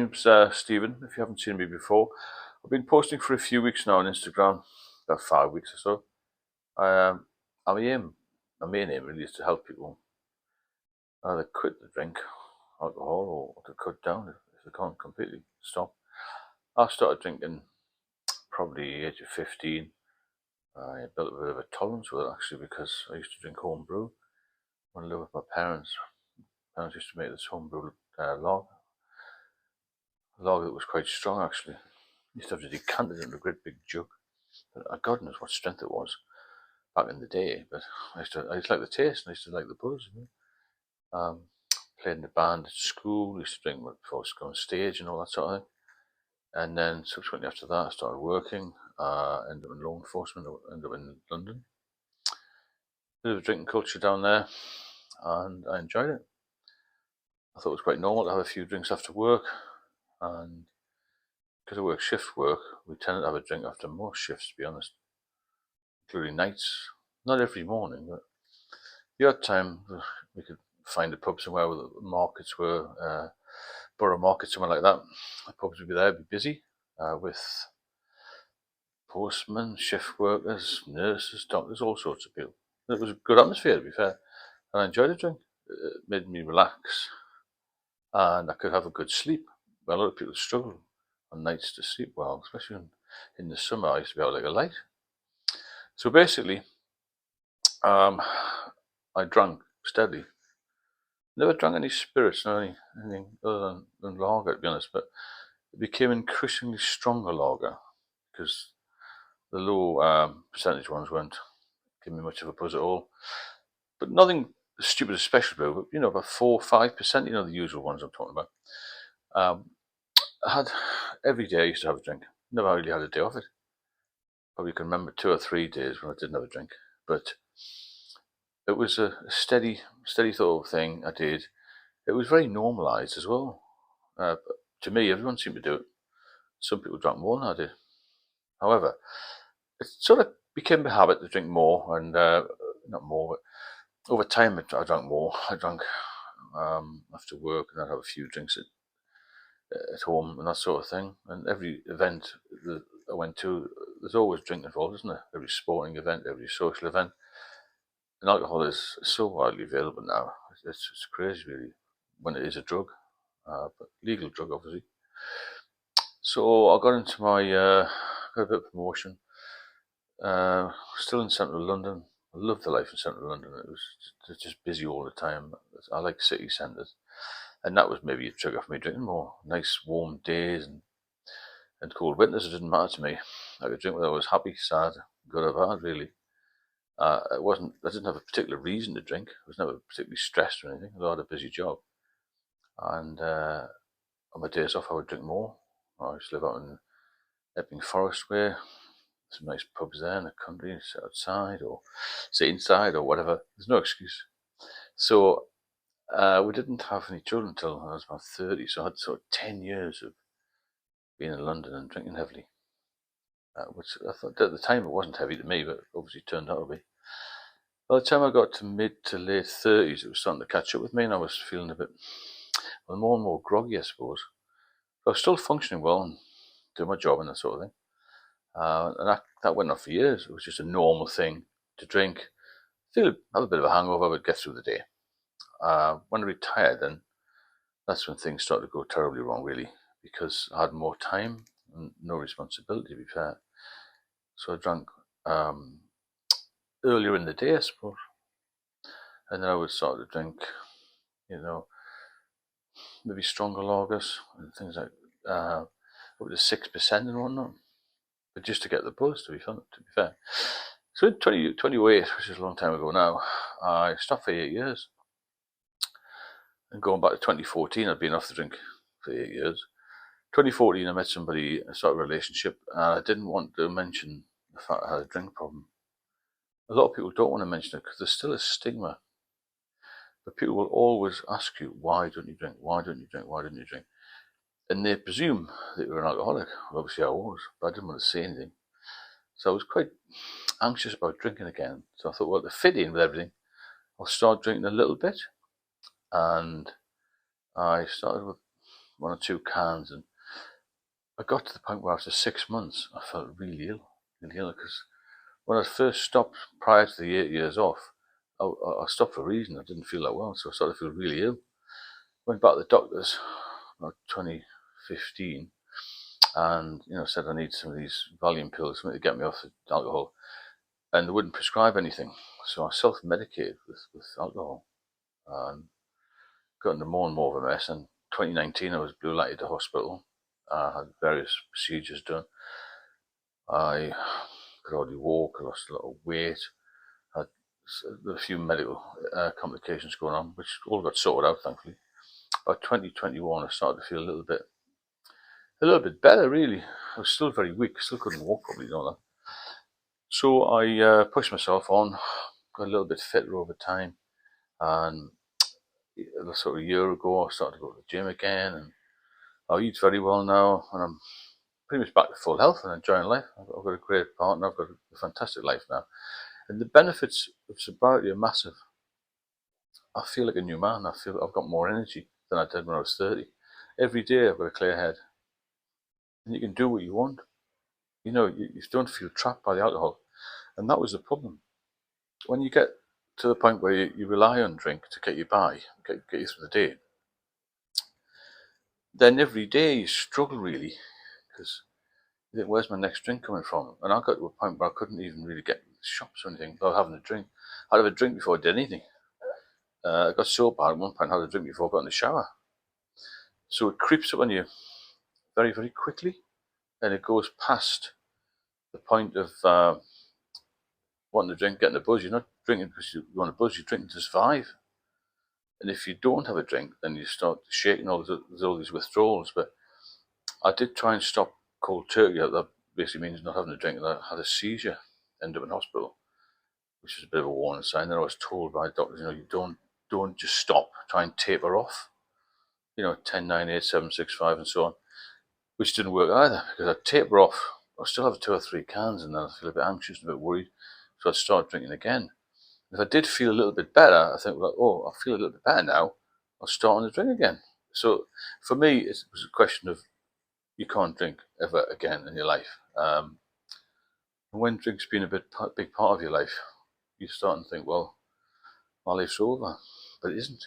Name's Stephen. If you haven't seen me before, I've been posting for a few weeks now on Instagram, about 5 weeks or so. My main aim really is to help people either quit the drink, alcohol, or to cut down if they can't completely stop. I started drinking probably the age of 15. I built a bit of a tolerance with it actually because I used to drink home brew when I lived with my parents. My parents used to make this home brew lager that was quite strong actually. Used to have to decant it in a great big jug. But God knows what strength it was back in the day. But I used to like the taste, and I used to like the buzz. Played in the band at school. Used to drink before I was going on stage and all that sort of thing. And then subsequently after that, I started working. Ended up in law enforcement. Ended up in London. Bit of a drinking culture down there, and I enjoyed it. I thought it was quite normal to have a few drinks after work, and because I work shift work, we tended to have a drink after most shifts, to be honest, including nights. Not every morning, but the odd time we could find a pub somewhere where the markets were, Borough Market, somewhere like that. The pubs would be there, be busy with postmen, shift workers, nurses, doctors, all sorts of people. It was a good atmosphere, to be fair, and I enjoyed the drink. It made me relax, and I could have a good sleep. Well, a lot of people struggle on nights to sleep well, especially in the summer. I used to be out like a light. So basically, I drank steadily. Never drank any spirits, nor anything other than lager, to be honest, but it became increasingly stronger lager because the low percentage ones weren't giving me much of a buzz at all. But nothing stupid as special brew, but about 4-5%, the usual ones I'm talking about. I had every day I used to have a drink. Never really had a day off it. Probably can remember 2 or 3 days when I didn't have a drink, but it was a steady sort of thing I did. It was very normalised as well. But to me, everyone seemed to do it. Some people drank more than I did. However, it sort of became a habit to drink more, and not more, but over time I drank more. I drank after work, and I'd have a few drinks at home and that sort of thing. And every event that I went to, there's always drink involved, isn't there? Every sporting event, every social event. And alcohol is so widely available now. It's crazy, really, when it is a drug, but legal drug, obviously. So I got into got a bit of promotion. Still in central London. I loved the life in central London. It was just busy all the time. I like city centres, and that was maybe a trigger for me drinking more. Nice warm days and cold winters. It didn't matter to me. I could drink whether I was happy, sad, good or bad. Really, it wasn't. I didn't have a particular reason to drink. I was never particularly stressed or anything. I had a busy job, and on my days off, I would drink more. I used to live out in Epping Forest Way. Some nice pubs there in the country, sit outside or sit inside or whatever. There's no excuse. So we didn't have any children until I was about 30, so I had sort of 10 years of being in London and drinking heavily. Which I thought at the time it wasn't heavy to me, but obviously turned out to be. By the time I got to mid to late 30s, it was starting to catch up with me, and I was feeling a bit, well, more and more groggy, I suppose. But I was still functioning well and doing my job and that sort of thing. And that went on for years. It was just a normal thing to drink, have a bit of a hangover, but get through the day. When I retired, then that's when things started to go terribly wrong, really, because I had more time and no responsibility, to be fair. So I drank earlier in the day, I suppose, and then I would start to drink, maybe stronger lagers and things like up to 6% and whatnot, but just to get the buzz, to be fair. So in 2008, which is a long time ago now, I stopped for 8 years. And going back to 2014, I'd been off the drink for 8 years. 2014, I met somebody, I started a relationship, and I didn't want to mention the fact I had a drink problem. A lot of people don't want to mention it because there's still a stigma. But people will always ask you, why don't you drink? Why don't you drink? Why don't you drink? And they presume that you're an alcoholic. Well, obviously I was, but I didn't want to say anything. So I was quite anxious about drinking again. So I thought, well, to fit in with everything, I'll start drinking a little bit. And I started with 1 or 2 cans, and I got to the point where after 6 months I felt really ill, because when I first stopped prior to the 8 years off, I stopped for a reason. I didn't feel that well, so I started to feel really ill. Went back to the doctors about 2015, and said I need some of these Valium pills, something to get me off the alcohol, and they wouldn't prescribe anything, so I self-medicated with alcohol, and got into more and more of a mess. And 2019 I was blue lighted to hospital. I had various procedures done. I could hardly walk, I lost a lot of weight, had a few medical complications going on, which all got sorted out, thankfully. By 2021 I started to feel a little bit better, really. I was still very weak, still couldn't walk properly, that. So I pushed myself on, got a little bit fitter over time, and sort of a year ago I started to go to the gym again, and I eat very well now, and I'm pretty much back to full health and enjoying life. I've got a great partner, I've got a fantastic life now, and the benefits of sobriety are massive. I feel like a new man. I feel I've got more energy than I did when I was 30. Every day I've got a clear head, and you can do what you want. You don't feel trapped by the alcohol, and that was the problem. When you get to the point where you rely on drink to get you by, get you through the day, then every day you struggle, really, because you think, where's my next drink coming from? And I got to a point where I couldn't even really get to the shops or anything without having a drink. I'd have a drink before I did anything. I got so bad at one point I had a drink before I got in the shower. So it creeps up on you very, very quickly, and it goes past the point of wanting to drink, getting a buzz. You're not drinking because you want a buzz, you're drinking to survive. And if you don't have a drink, then you start shaking. There's all these withdrawals. But I did try and stop cold turkey. That basically means not having a drink. And I had a seizure, ended up in hospital, which is a bit of a warning sign. Then I was told by doctors, you don't just stop. Try and taper off. 10, 9, 8, 7, 6, 5, and so on, which didn't work either, because I'd taper off. I still have 2 or 3 cans, and then I feel a bit anxious and a bit worried. So I'd start drinking again. If I did feel a little bit better, I think, well, I feel a little bit better now, I'll start on the drink again. So for me, it was a question of you can't drink ever again in your life. And when drink's been a big part of your life, you start to think, well, my life's over. But it isn't.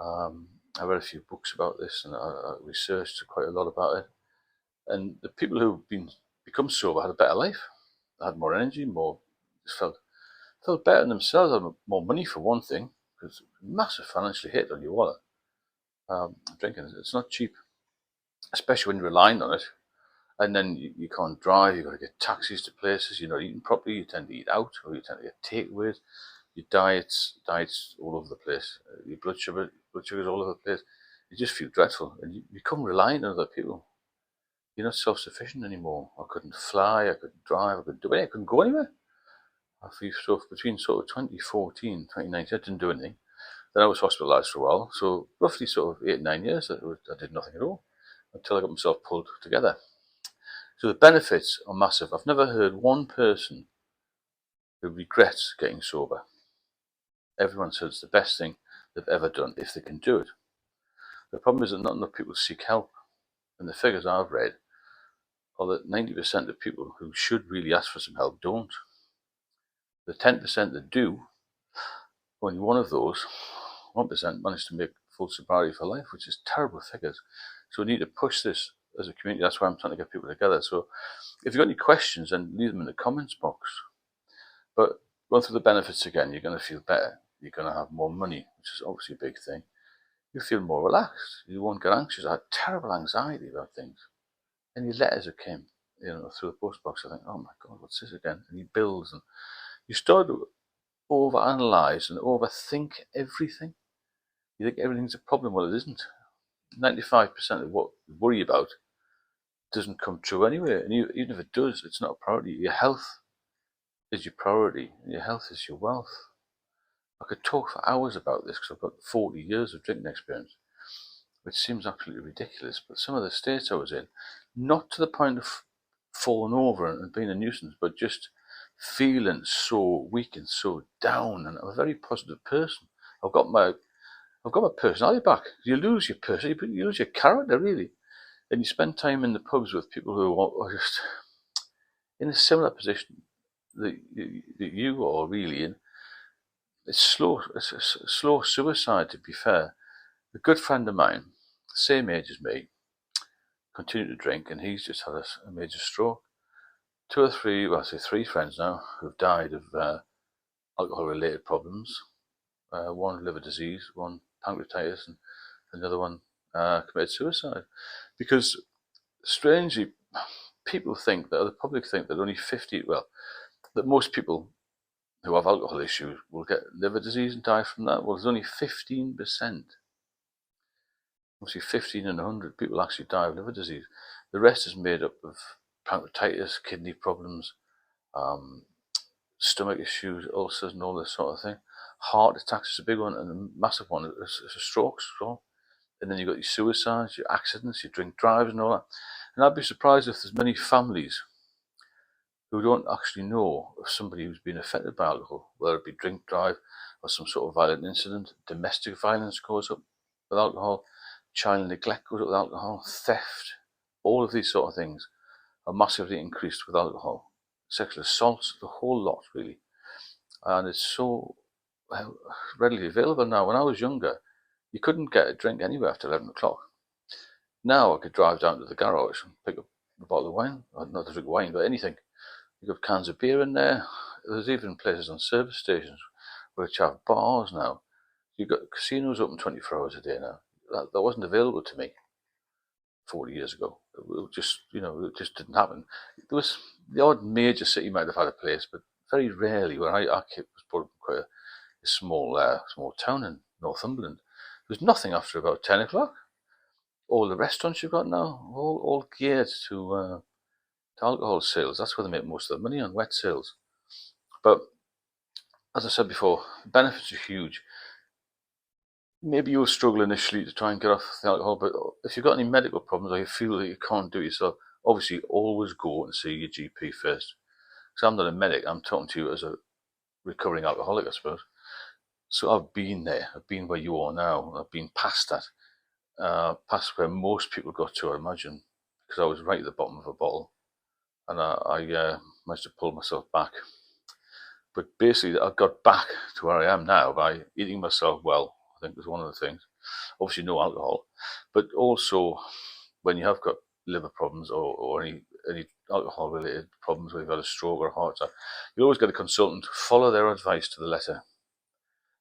I read a few books about this, and I researched quite a lot about it. And the people who've become sober had a better life. They had more energy, just felt better in themselves, had more money for one thing, because it's a massive financial hit on your wallet. Drinking, it's not cheap, especially when you're relying on it. And then you can't drive, you've got to get taxis to places, you're not eating properly, you tend to eat out, or you tend to get takeaways. Your diet's all over the place. Your blood sugar's all over the place. You just feel dreadful, and you become reliant on other people. You're not self-sufficient anymore. I couldn't fly, I couldn't drive, I couldn't do anything, I couldn't go anywhere. So between sort of 2014, 2019, I didn't do anything. Then I was hospitalised for a while, so roughly sort of 8, 9 years, I did nothing at all, until I got myself pulled together. So the benefits are massive. I've never heard one person who regrets getting sober. Everyone says it's the best thing they've ever done, if they can do it. The problem is that not enough people seek help, and the figures I've read are that 90% of people who should really ask for some help don't. The 10% that do, only one of those, 1%, managed to make full sobriety for life, which is terrible figures. So we need to push this as a community. That's why I'm trying to get people together. So if you've got any questions, then leave them in the comments box. But going through the benefits again, you're going to feel better. You're going to have more money, which is obviously a big thing. You feel more relaxed. You won't get anxious. I had terrible anxiety about things. Any letters that came, through the post box, I think, oh my God, what's this again? Any bills, and you start to overanalyze and overthink everything. You think everything's a problem. Well, it isn't. 95% of what you worry about doesn't come true anyway. And even if it does, it's not a priority. Your health is your priority. And your health is your wealth. I could talk for hours about this because I've got 40 years of drinking experience, which seems absolutely ridiculous. But some of the states I was in, not to the point of falling over and being a nuisance, but just feeling so weak and so down. And I'm a very positive person. I've got my I've got my personality back. You lose your person, you lose your character really, and you spend time in the pubs with people who are just in a similar position that you are really in. It's slow. It's a slow suicide, to be fair. A good friend of mine, same age as me, continued to drink, and he's just had a major stroke. Two or three, well, I say three friends now, who've died of alcohol-related problems. One liver disease, one pancreatitis, and another one committed suicide. Because strangely, people think that, or the public think that only 50, well, that most people who have alcohol issues will get liver disease and die from that. Well, there's only 15%. Obviously, 15 in 100 people actually die of liver disease. The rest is made up of pancreatitis, kidney problems, stomach issues, ulcers, and all this sort of thing. Heart attacks is a big one, and a massive one is strokes as well. And then you've got your suicides, your accidents, your drink drives, and all that. And I'd be surprised if there's many families who don't actually know of somebody who's been affected by alcohol, whether it be drink drive or some sort of violent incident. Domestic violence goes up with alcohol, child neglect goes up with alcohol, theft, all of these sort of things are massively increased with alcohol. Sexual assaults, the whole lot really. And it's so readily available now. When I was younger, you couldn't get a drink anywhere after 11 o'clock. Now I could drive down to the garage and pick up a bottle of wine, or not to drink wine, but anything. You got cans of beer in there. There's even places on service stations which have bars now. You've got casinos open 24 hours a day now. That wasn't available to me 40 years ago. It just didn't happen. There was the odd major city might have had a place, but very rarely. When I was brought up in quite a small town in Northumberland, there was nothing after about 10 o'clock. All the restaurants you've got now, all geared to alcohol sales. That's where they make most of their money, on wet sales. But as I said before, the benefits are huge. Maybe you'll struggle initially to try and get off the alcohol, but if you've got any medical problems or you feel that you can't do it yourself, obviously always go and see your GP first. Because I'm not a medic, I'm talking to you as a recovering alcoholic, I suppose. So I've been there, I've been where you are now, I've been past that, past where most people got to, I imagine, because I was right at the bottom of a bottle, and I managed to pull myself back. But basically, I got back to where I am now by eating myself well. I think was one of the things. Obviously, no alcohol, but also when you have got liver problems or any alcohol-related problems, where you've had a stroke or a heart attack, you always get a consultant. Follow their advice to the letter.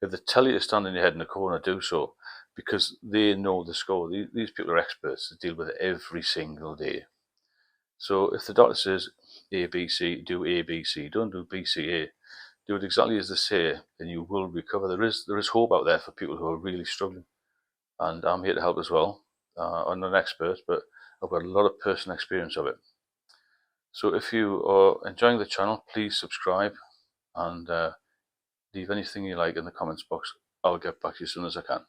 If they tell you to stand on your head in a corner, do so, because they know the score. These people are experts. They deal with it every single day. So if the doctor says A, B, C, do A, B, C. Don't do B, C, A. Do it exactly as they say, and you will recover. There is hope out there for people who are really struggling, and I'm here to help as well. I'm not an expert, but I've got a lot of personal experience of it. So if you are enjoying the channel, please subscribe and leave anything you like in the comments box. I'll get back to you as soon as I can.